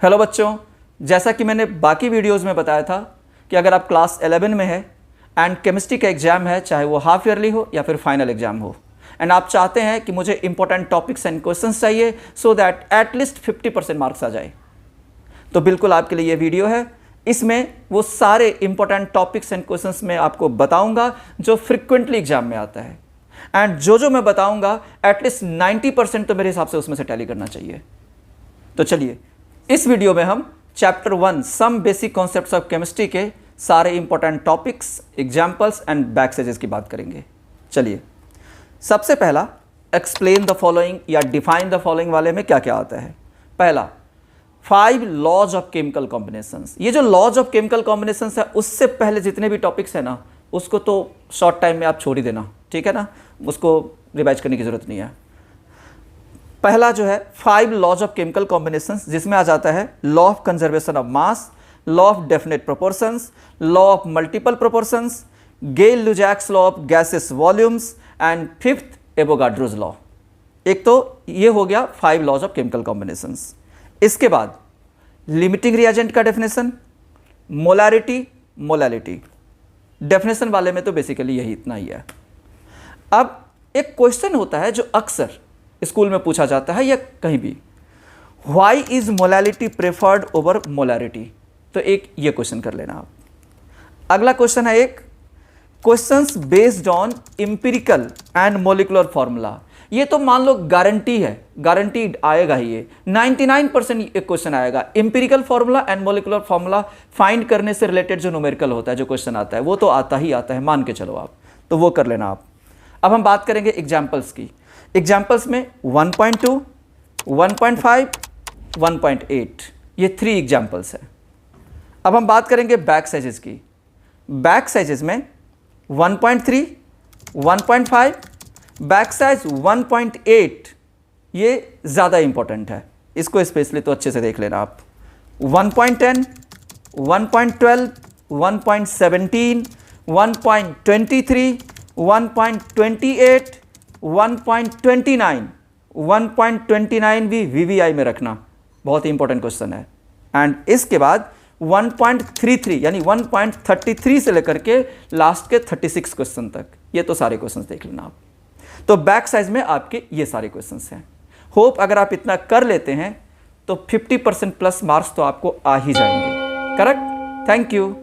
Hello बच्चों, जैसा कि मैंने बाकी वीडियोस में बताया था कि अगर आप क्लास 11 में है एंड केमिस्ट्री का एग्जाम है, चाहे वो हाफ ईयरली हो या फिर फाइनल एग्जाम हो, एंड आप चाहते हैं कि मुझे इंपॉर्टेंट टॉपिक्स एंड क्वेश्चंस चाहिए सो दैट एटलीस्ट 50% मार्क्स आ जाए, तो बिल्कुल आपके लिए ये वीडियो है। इसमें वो सारे इंपॉर्टेंट टॉपिक्स एंड क्वेश्चंस मैं आपको बताऊंगा जो फ्रिक्वेंटली एग्जाम में आता है, एंड जो मैं बताऊंगा एटलीस्ट 90% तो मेरे हिसाब से उसमें से टैली करना चाहिए। तो चलिए, इस वीडियो में हम chapter 1 some basic concepts of chemistry के सारे इंपॉर्टेंट टॉपिक्स, एग्जाम्पल्स एंड बैकसेजेस की बात करेंगे। चलिए, सबसे पहला एक्सप्लेन द फॉलोइंग या डिफाइन द फॉलोइंग वाले में क्या क्या आता है। पहला, 5 लॉज ऑफ केमिकल कॉम्बिनेशंस। ये जो लॉज ऑफ केमिकल कॉम्बिनेशंस है, उससे पहले जितने भी टॉपिक्स है ना, उसको तो शॉर्ट टाइम में आप छोड़ ही देना, ठीक है ना, उसको रिवाइज करने की जरूरत नहीं है। पहला जो है 5 लॉज ऑफ केमिकल कॉम्बिनेशंस, जिसमें आ जाता है law of conservation of mass, law of definite proportions, law of multiple proportions, Gay Lussac's law of gases volumes and 5th Avogadro's law. एक तो ये हो गया 5 लॉज ऑफ केमिकल कॉम्बिनेशंस। इसके बाद लिमिटिंग रिएजेंट का डेफिनेशन, मोलैरिटी, मोलैलिटी। डेफिनेशन वाले में तो बेसिकली यही इतना ही है। अब एक क्वेश्चन होता है जो अक्सर स्कूल में पूछा जाता है या कहीं भी, why is molality preferred over molarity. तो एक ये क्वेश्चन कर लेना आप। अगला क्वेश्चन है एक questions based on empirical and molecular formula. ये तो मान लो गारंटी है, गारंटीड आएगा ही, ये 99% एक क्वेश्चन आएगा। Empirical formula and molecular formula find करने से रिलेटेड जो न्यूमेरिकल होता है, जो क्वेश्चन आता है, वो तो आता ही आता है, मान के चलो आप, तो वो कर लेना आप। अब हम बात करेंगे एग्जाम्पल्स की। एग्जाम्पल्स में 1.2, 1.5, 1.8, ये 3 एग्जाम्पल्स हैं। अब हम बात करेंगे बैक साइजेस की। बैक साइजेस में 1.3, 1.5, बैक साइज 1.8, ये ज़्यादा इंपॉर्टेंट है, इसको स्पेशली तो अच्छे से देख लेना आप। 1.10, 1.12, 1.17, 1.23, 1.28, 1.29, 1.29 भी VVI में रखना, बहुत ही इंपॉर्टेंट क्वेश्चन है। एंड इसके बाद 1.33 यानी 1.33 से लेकर के लास्ट के 36 क्वेश्चन तक, ये तो सारे क्वेश्चंस देख लेना आप। तो बैक साइज में आपके ये सारे क्वेश्चंस हैं। होप अगर आप इतना कर लेते हैं तो 50% प्लस मार्क्स तो आपको आ ही जाएंगे। करेक्ट? Thank you.